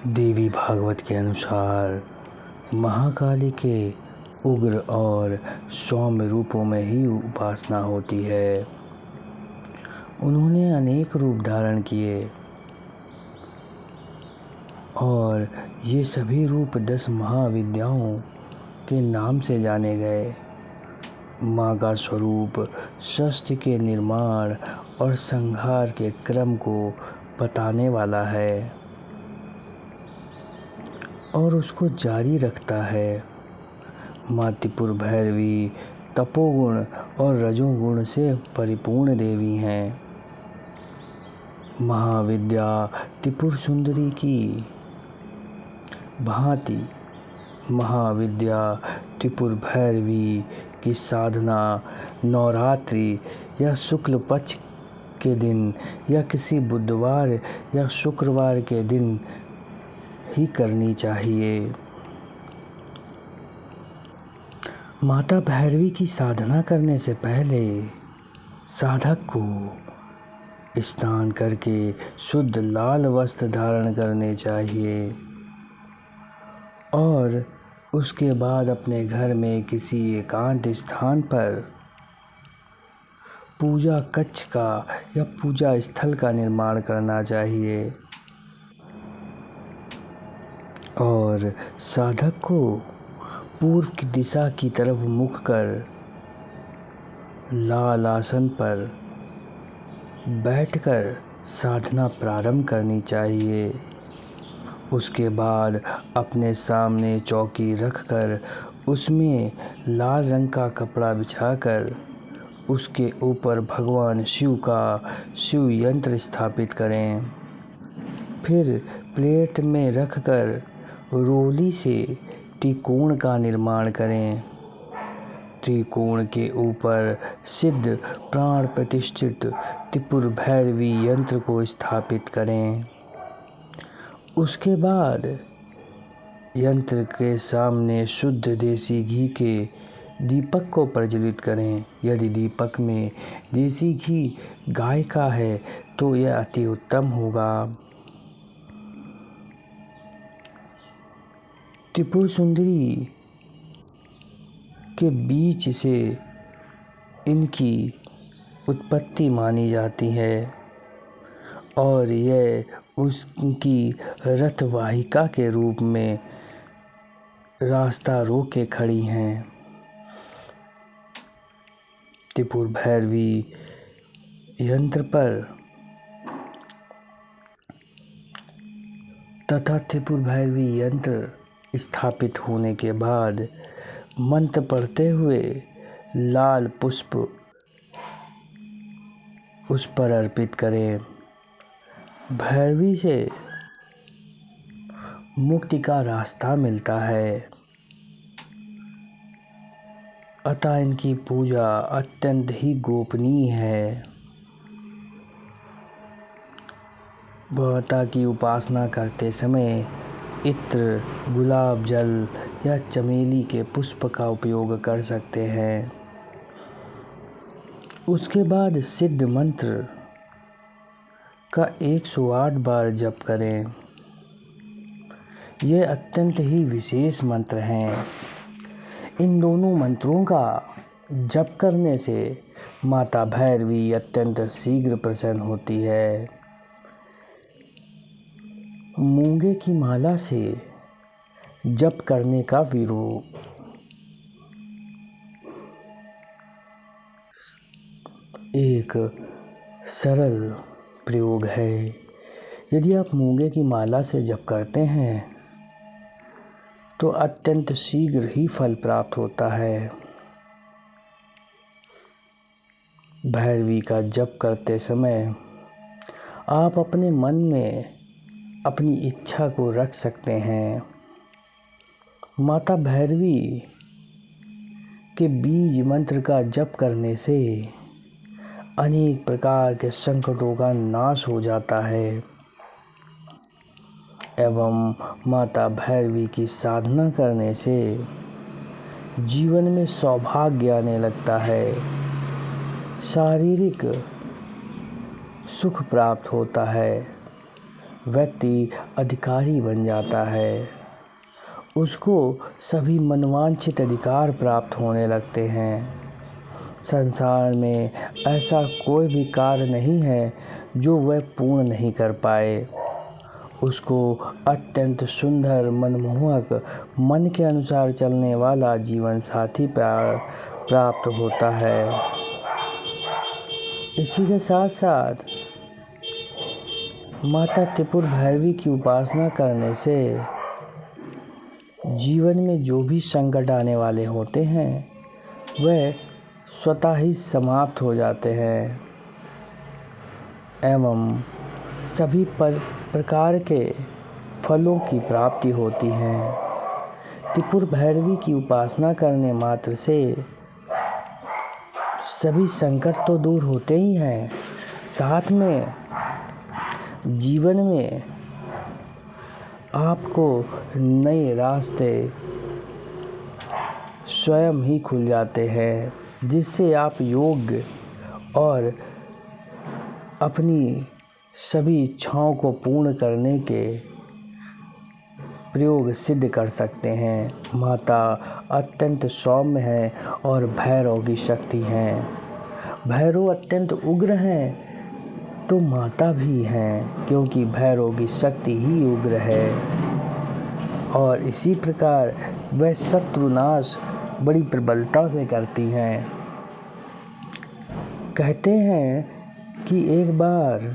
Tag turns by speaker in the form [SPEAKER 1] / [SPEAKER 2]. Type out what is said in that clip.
[SPEAKER 1] देवी भागवत के अनुसार महाकाली के उग्र और सौम्य रूपों में ही उपासना होती है। उन्होंने अनेक रूप धारण किए और ये सभी रूप 10 महाविद्याओं के नाम से जाने गए। माँ का स्वरूप सृष्टि के निर्माण और संहार के क्रम को बताने वाला है और उसको जारी रखता है। माँ त्रिपुर भैरवी तपोगुण और रजोगुण से परिपूर्ण देवी हैं। महाविद्या त्रिपुर सुंदरी की भांति महाविद्या त्रिपुर भैरवी की साधना नवरात्रि या शुक्ल पक्ष के दिन या किसी बुधवार या शुक्रवार के दिन ही करनी चाहिए। माता भैरवी की साधना करने से पहले साधक को स्नान करके शुद्ध लाल वस्त्र धारण करने चाहिए और उसके बाद अपने घर में किसी एकांत स्थान पर पूजा कक्ष का या पूजा स्थल का निर्माण करना चाहिए और साधक को पूर्व की दिशा की तरफ मुख कर लाल आसन पर बैठकर साधना प्रारंभ करनी चाहिए। उसके बाद अपने सामने चौकी रखकर उसमें लाल रंग का कपड़ा बिछाकर उसके ऊपर भगवान शिव का शिव यंत्र स्थापित करें। फिर प्लेट में रखकर रोली से त्रिकोण का निर्माण करें। त्रिकोण के ऊपर सिद्ध प्राण प्रतिष्ठित त्रिपुर भैरवी यंत्र को स्थापित करें। उसके बाद यंत्र के सामने शुद्ध देसी घी के दीपक को प्रज्वलित करें। यदि दीपक में देसी घी गाय का है तो यह अति उत्तम होगा। त्रिपुर सुंदरी के बीच से इनकी उत्पत्ति मानी जाती है और यह उसकी रथवाहिका के रूप में रास्ता रोके खड़ी हैं। त्रिपुर भैरवी यंत्र पर तथा त्रिपुर भैरवी यंत्र स्थापित होने के बाद मंत्र पढ़ते हुए लाल पुष्प उस पर अर्पित करें। भैरवी से मुक्ति का रास्ता मिलता है, अतः इनकी पूजा अत्यंत ही गोपनीय है। माता की उपासना करते समय इत्र, गुलाब जल या चमेली के पुष्प का उपयोग कर सकते हैं। उसके बाद सिद्ध मंत्र का 108 बार जप करें। यह अत्यंत ही विशेष मंत्र हैं। इन दोनों मंत्रों का जप करने से माता भैरवी अत्यंत शीघ्र प्रसन्न होती है। मूंगे की माला से जप करने का एक सरल प्रयोग है। यदि आप मूंगे की माला से जप करते हैं तो अत्यंत शीघ्र ही फल प्राप्त होता है। भैरवी का जप करते समय आप अपने मन में अपनी इच्छा को रख सकते हैं। माता भैरवी के बीज मंत्र का जप करने से अनेक प्रकार के संकटों का नाश हो जाता है एवं माता भैरवी की साधना करने से जीवन में सौभाग्य आने लगता है, शारीरिक सुख प्राप्त होता है, व्यक्ति अधिकारी बन जाता है। उसको सभी मनवांछित अधिकार प्राप्त होने लगते हैं। संसार में ऐसा कोई भी कार्य नहीं है जो वह पूर्ण नहीं कर पाए। उसको अत्यंत सुंदर, मनमोहक, मन के अनुसार चलने वाला जीवन साथी प्राप्त होता है। इसी के साथ साथ माता त्रिपुर भैरवी की उपासना करने से जीवन में जो भी संकट आने वाले होते हैं वह स्वतः ही समाप्त हो जाते हैं एवं सभी प्रकार के फलों की प्राप्ति होती है। त्रिपुर भैरवी की उपासना करने मात्र से सभी संकट तो दूर होते ही हैं, साथ में जीवन में आपको नए रास्ते स्वयं ही खुल जाते हैं, जिससे आप योग्य और अपनी सभी इच्छाओं को पूर्ण करने के प्रयोग सिद्ध कर सकते हैं। माता अत्यंत सौम्य है और भैरव की शक्ति है। भैरव अत्यंत उग्र हैं तो माता भी हैं, क्योंकि भैरव की शक्ति ही उग्र है और इसी प्रकार वह शत्रुनाश बड़ी प्रबलता से करती हैं। कहते हैं कि एक बार